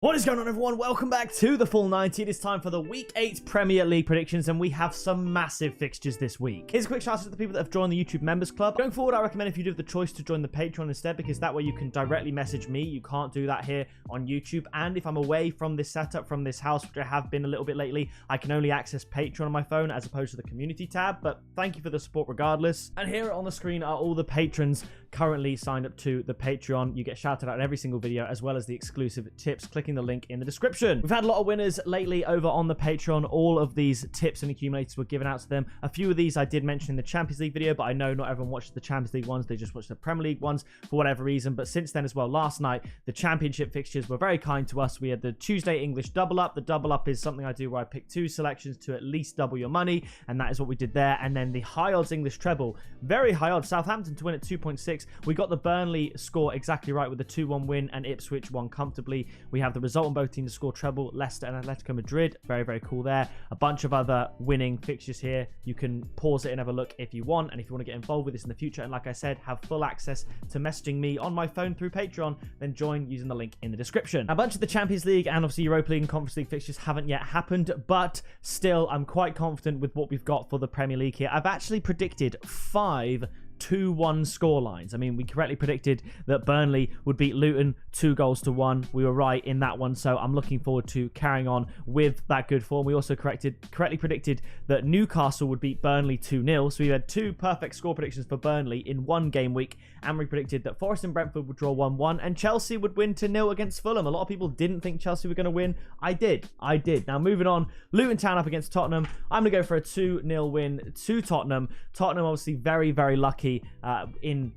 What is going on, everyone? Welcome back to the Full 90. It is time for the Week 8 Premier League predictions, and we have some massive fixtures this week. Here's a quick shout out to the people that have joined the YouTube Members Club. Going forward, I recommend if you do have the choice to join the Patreon instead, because that way you can directly message me. You can't do that here on YouTube. And if I'm away from this setup, from this house, which I have been a little bit lately, I can only access Patreon on my phone as opposed to the community tab. But thank you for the support regardless. And here on the screen are all the patrons currently signed up to the Patreon. You get shouted out in every single video, as well as the exclusive tips, clicking the link in the description. We've had a lot of winners lately over on the Patreon. All of these tips and accumulators were given out to them. A few of these I did mention in the Champions League video, but I know not everyone watches the Champions League ones. They just watch the Premier League ones for whatever reason. But since then as well, last night, the Championship fixtures were very kind to us. We had the Tuesday English double up. The double up is something I do where I pick two selections to at least double your money, and that is what we did there. And then the high odds English treble, very high odds. Southampton to win at 2.6. We got the Burnley score exactly right with the 2-1 win, and Ipswich won comfortably. We have the result on both teams to score treble, Leicester and Atletico Madrid. Very, very cool there. A bunch of other winning fixtures here. You can pause it and have a look if you want. And if you want to get involved with this in the future, and like I said, have full access to messaging me on my phone through Patreon, then join using the link in the description. A bunch of the Champions League and obviously Europa League and Conference League fixtures haven't yet happened, but still, I'm quite confident with what we've got for the Premier League here. I've actually predicted 5 2-1 score lines. I mean, we correctly predicted that Burnley would beat Luton 2-1. We were right in that one, so I'm looking forward to carrying on with that good form. We also correctly predicted that Newcastle would beat Burnley 2-0, so we had 2 perfect score predictions for Burnley in one game week, and we predicted that Forest and Brentford would draw 1-1 and Chelsea would win 2-0 against Fulham. A lot of people didn't think Chelsea were going to win. I did. Now moving on, Luton Town up against Tottenham. I'm going to go for a 2-0 win to Tottenham. Tottenham obviously very, very lucky in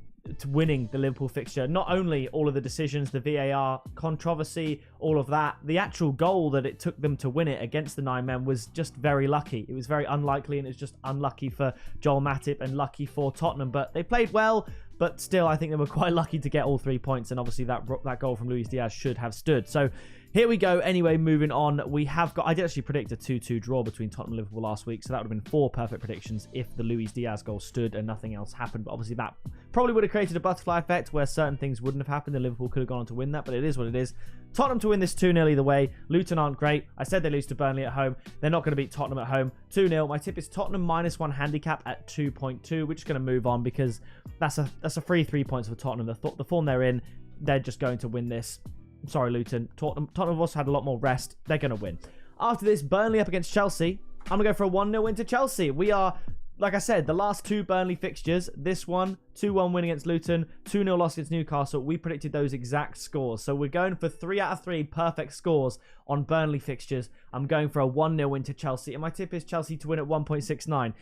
winning the Liverpool fixture. Not only all of the decisions, the VAR controversy, all of that, the actual goal that it took them to win it against the 9 men was just very lucky. It was very unlikely, and it's just unlucky for Joel Matip and lucky for Tottenham. But they played well, but still, I think they were quite lucky to get all 3 points, and obviously that goal from Luis Diaz should have stood. So here we go. Anyway, moving on, we have got, I did actually predict a 2-2 draw between Tottenham and Liverpool last week, so that would have been 4 perfect predictions if the Luis Diaz goal stood and nothing else happened. But obviously that probably would have created a butterfly effect where certain things wouldn't have happened and Liverpool could have gone on to win that, but it is what it is. Tottenham to win this 2-0 either way. Luton aren't great. I said they lose to Burnley at home. They're not going to beat Tottenham at home. 2-0. My tip is Tottenham -1 handicap at 2.2. We're just going to move on because that's a free 3 points for Tottenham. The form they're in, they're just going to win this. Sorry, Luton. Tottenham have also had a lot more rest. They're going to win. After this, Burnley up against Chelsea. I'm going to go for a 1-0 win to Chelsea. We are, like I said, the last 2 Burnley fixtures. This one, 2-1 win against Luton, 2-0 loss against Newcastle. We predicted those exact scores. So we're going for 3 out of 3 perfect scores on Burnley fixtures. I'm going for a 1-0 win to Chelsea. And my tip is Chelsea to win at 1.69.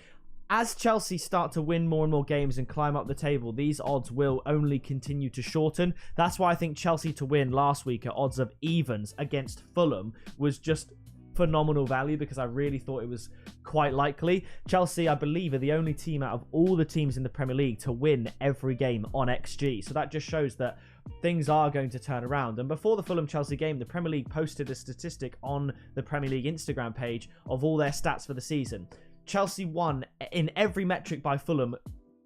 As Chelsea start to win more and more games and climb up the table, these odds will only continue to shorten. That's why I think Chelsea to win last week at odds of evens against Fulham was just phenomenal value, because I really thought it was quite likely. Chelsea, I believe, are the only team out of all the teams in the Premier League to win every game on XG. So that just shows that things are going to turn around. And before the Fulham-Chelsea game, the Premier League posted a statistic on the Premier League Instagram page of all their stats for the season. Chelsea won in every metric by Fulham.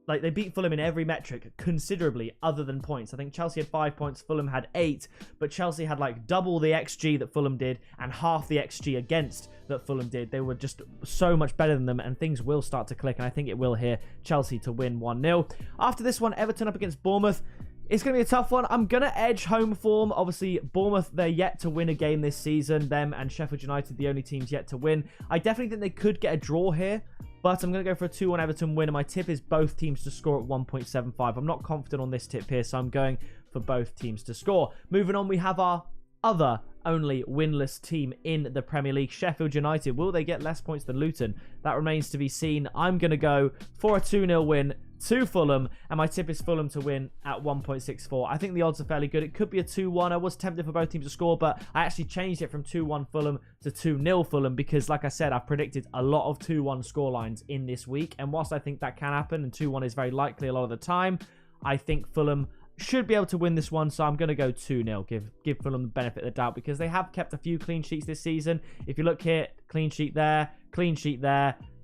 Like, they beat Fulham in every metric considerably other than points. I think Chelsea had 5 points, Fulham had 8, but Chelsea had like double the XG that Fulham did and half the XG against that Fulham did. They were just so much better than them, and things will start to click, and I think it will here. Chelsea to win 1-0. After this one, Everton up against Bournemouth. It's going to be a tough one. I'm going to edge home form. Obviously, Bournemouth, they're yet to win a game this season. Them and Sheffield United, the only teams yet to win. I definitely think they could get a draw here, but I'm going to go for a 2-1 Everton win, and my tip is both teams to score at 1.75. I'm not confident on this tip here, so I'm going for both teams to score. Moving on, we have our other only winless team in the Premier League, Sheffield United. Will they get less points than Luton? That remains to be seen. I'm going to go for a 2-0 win to Fulham, and my tip is Fulham to win at 1.64. I think the odds are fairly good. It could be a 2-1. I was tempted for both teams to score, but I actually changed it from 2-1 Fulham to 2-0 Fulham because, like I said, I've predicted a lot of 2-1 scorelines in this week, and whilst I think that can happen, and 2-1 is very likely a lot of the time, I think Fulham should be able to win this one, so I'm going to go 2-0. Give Fulham the benefit of the doubt, because they have kept a few clean sheets this season. If you look here, clean sheet there,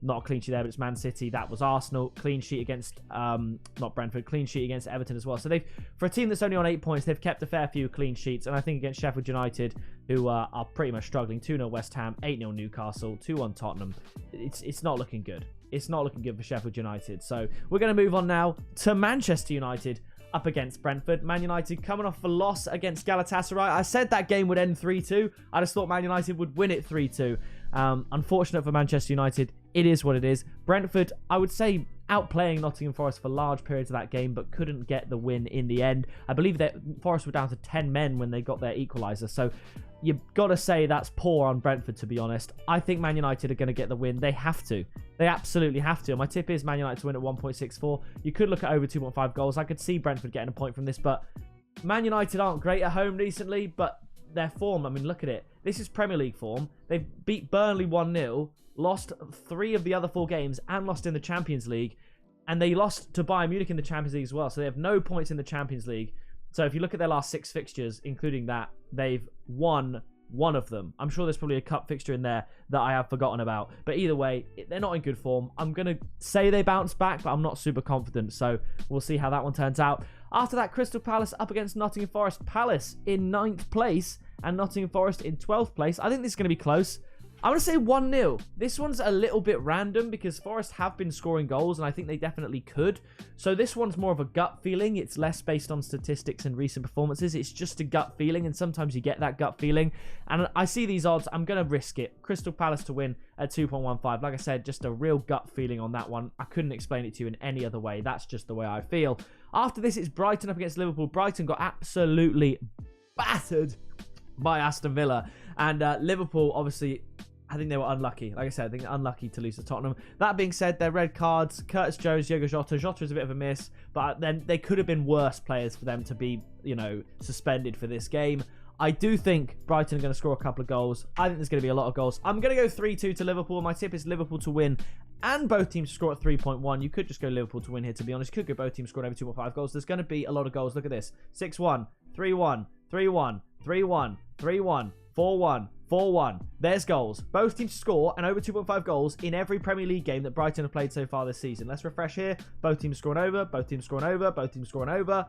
not a clean sheet there, but it's Man City. That was Arsenal. Clean sheet against, not Brentford, clean sheet against Everton as well. So they've, for a team that's only on 8 points, they've kept a fair few clean sheets. And I think against Sheffield United, who are pretty much struggling, 2-0 West Ham, 8-0 Newcastle, 2-1 Tottenham. It's not looking good. It's not looking good for Sheffield United. So we're going to move on now to Manchester United up against Brentford. Man United coming off a loss against Galatasaray. I said that game would end 3-2. I just thought Man United would win it 3-2. Unfortunate for Manchester United. It is what it is. Brentford, I would say, outplaying Nottingham Forest for large periods of that game, but couldn't get the win in the end. I believe that Forest were down to 10 men when they got their equaliser. So you've got to say that's poor on Brentford, to be honest. I think Man United are going to get the win. They have to. They absolutely have to. And my tip is Man United to win at 1.64. You could look at over 2.5 goals. I could see Brentford getting a point from this, but Man United aren't great at home recently, but their form, I mean, look at it. This is Premier League form. They've beat Burnley 1-0, lost 3 of the other 4 games, and lost in the Champions League. And they lost to Bayern Munich in the Champions League as well. So they have no points in the Champions League. So if you look at their last 6 fixtures, including that, they've won 1 of them. I'm sure there's probably a cup fixture in there that I have forgotten about. But either way, they're not in good form. I'm going to say they bounce back, but I'm not super confident. So we'll see how that one turns out. After that, Crystal Palace up against Nottingham Forest. Palace in 9th place and Nottingham Forest in 12th place. I think this is going to be close. I'm going to say 1-0. This one's a little bit random because Forest have been scoring goals and I think they definitely could. So this one's more of a gut feeling. It's less based on statistics and recent performances. It's just a gut feeling, and sometimes you get that gut feeling. And I see these odds. I'm going to risk it. Crystal Palace to win at 2.15. Like I said, just a real gut feeling on that one. I couldn't explain it to you in any other way. That's just the way I feel. After this, it's Brighton up against Liverpool. Brighton got absolutely battered by Aston Villa. And Liverpool, obviously, I think they were unlucky. Like I said, I think unlucky to lose to Tottenham. That being said, their red cards, Curtis Jones, Diogo Jota. Jota is a bit of a miss, but then they could have been worse players for them to be, you know, suspended for this game. I do think Brighton are going to score a couple of goals. I think there's going to be a lot of goals. I'm going to go 3-2 to Liverpool. My tip is Liverpool to win and both teams to score at 3.1. You could just go Liverpool to win here, to be honest. You could go both teams scoring over 2.5 goals. There's going to be a lot of goals. Look at this. 6-1, 3-1, 3-1, 3-1, 3-1, 4-1. 4-1. There's goals. Both teams score and over 2.5 goals in every Premier League game that Brighton have played so far this season. Let's refresh here. Both teams scoring over. Both teams scoring over. Both teams scoring over.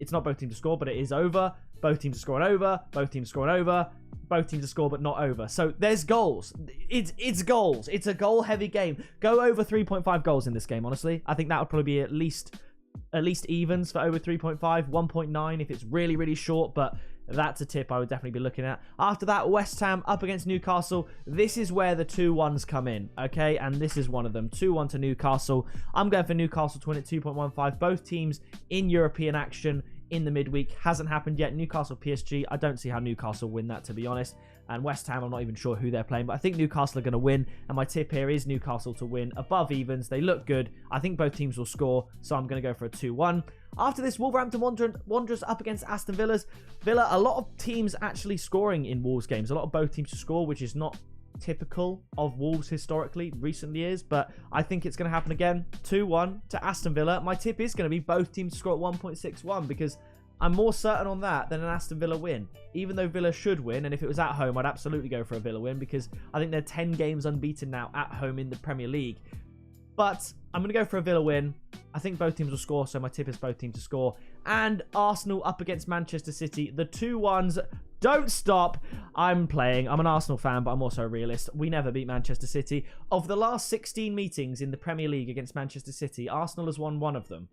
It's not both teams to score, but it is over. Both teams are scoring over. Both teams scoring over. Both teams to score, but not over. So there's goals. It's goals. It's a goal-heavy game. Go over 3.5 goals in this game, honestly. I think that would probably be at least evens for over 3.5. 1.9 if it's really, really short, but that's a tip I would definitely be looking at. After that, West Ham up against Newcastle. This is where the 2-1s come in, okay? And this is one of them. 2-1 to Newcastle. I'm going for Newcastle to win at 2.15. Both teams in European action in the midweek. Hasn't happened yet. Newcastle PSG. I don't see how Newcastle win that, to be honest. And West Ham, I'm not even sure who they're playing, but I think Newcastle are going to win. And my tip here is Newcastle to win above evens. They look good. I think both teams will score, so I'm going to go for a 2-1. After this, Wolverhampton Wanderers up against Aston Villa. A lot of teams actually scoring in Wolves games. A lot of both teams to score, which is not typical of Wolves historically, recent years, but I think it's going to happen again. 2-1 to Aston Villa. My tip is going to be both teams to score at 1.61 because I'm more certain on that than an Aston Villa win. Even though Villa should win, and if it was at home, I'd absolutely go for a Villa win because I think they're 10 games unbeaten now at home in the Premier League. But I'm going to go for a Villa win. I think both teams will score, so my tip is both teams to score. And Arsenal up against Manchester City. The 2-1s don't stop. I'm an Arsenal fan, but I'm also a realist. We never beat Manchester City. Of the last 16 meetings in the Premier League against Manchester City, Arsenal has won 1 of them.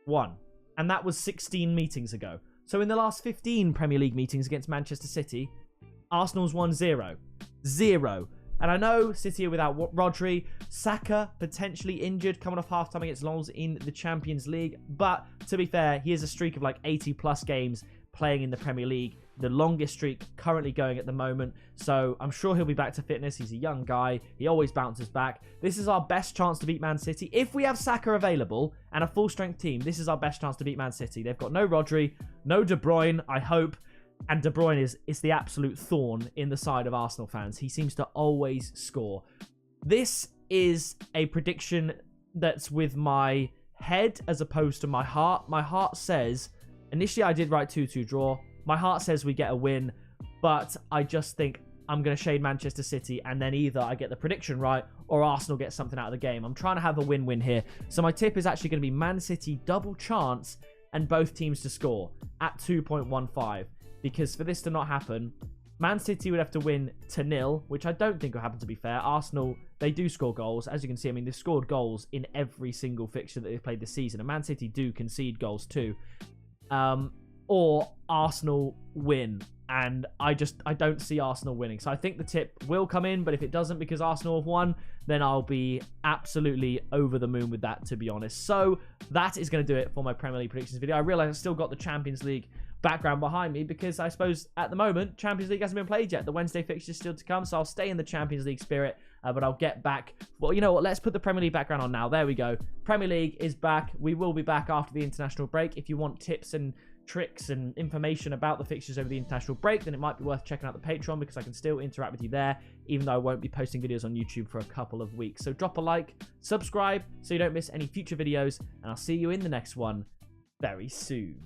1. And that was 16 meetings ago. So in the last 15 Premier League meetings against Manchester City, Arsenal's won 0. 0. And I know City are without Rodri. Saka potentially injured, coming off half-time against Lens in the Champions League. But to be fair, he has a streak of like 80-plus games playing in the Premier League. The longest streak currently going at the moment. So I'm sure he'll be back to fitness. He's a young guy. He always bounces back. This is our best chance to beat Man City. If we have Saka available and a full-strength team, this is our best chance to beat Man City. They've got no Rodri, no De Bruyne, I hope. And De Bruyne is the absolute thorn in the side of Arsenal fans. He seems to always score. This is a prediction that's with my head as opposed to my heart. My heart says, initially I did write 2-2 draw. My heart says we get a win, but I just think I'm going to shade Manchester City, and then either I get the prediction right or Arsenal gets something out of the game. I'm trying to have a win-win here. So my tip is actually going to be Man City double chance and both teams to score at 2.15. Because for this to not happen, Man City would have to win to 0, which I don't think will happen, to be fair. Arsenal, they do score goals. As you can see, I mean, they've scored goals in every single fixture that they've played this season. And Man City do concede goals too. Or Arsenal win. And I don't see Arsenal winning. So I think the tip will come in, but if it doesn't because Arsenal have won, then I'll be absolutely over the moon with that, to be honest. So that is going to do it for my Premier League predictions video. I realize I've still got the Champions League background behind me because I suppose at the moment Champions League hasn't been played yet. The Wednesday fixture is still to come, so I'll stay in the Champions League spirit, but I'll get back. Well, you know what, let's put the Premier League background on now. There we go. Premier League is back. We will be back after the international break. If you want tips and tricks and information about the fixtures over the international break, then it might be worth checking out the Patreon because I can still interact with you there, even though I won't be posting videos on YouTube for a couple of weeks. So drop a like, subscribe so you don't miss any future videos, and I'll see you in the next one very soon.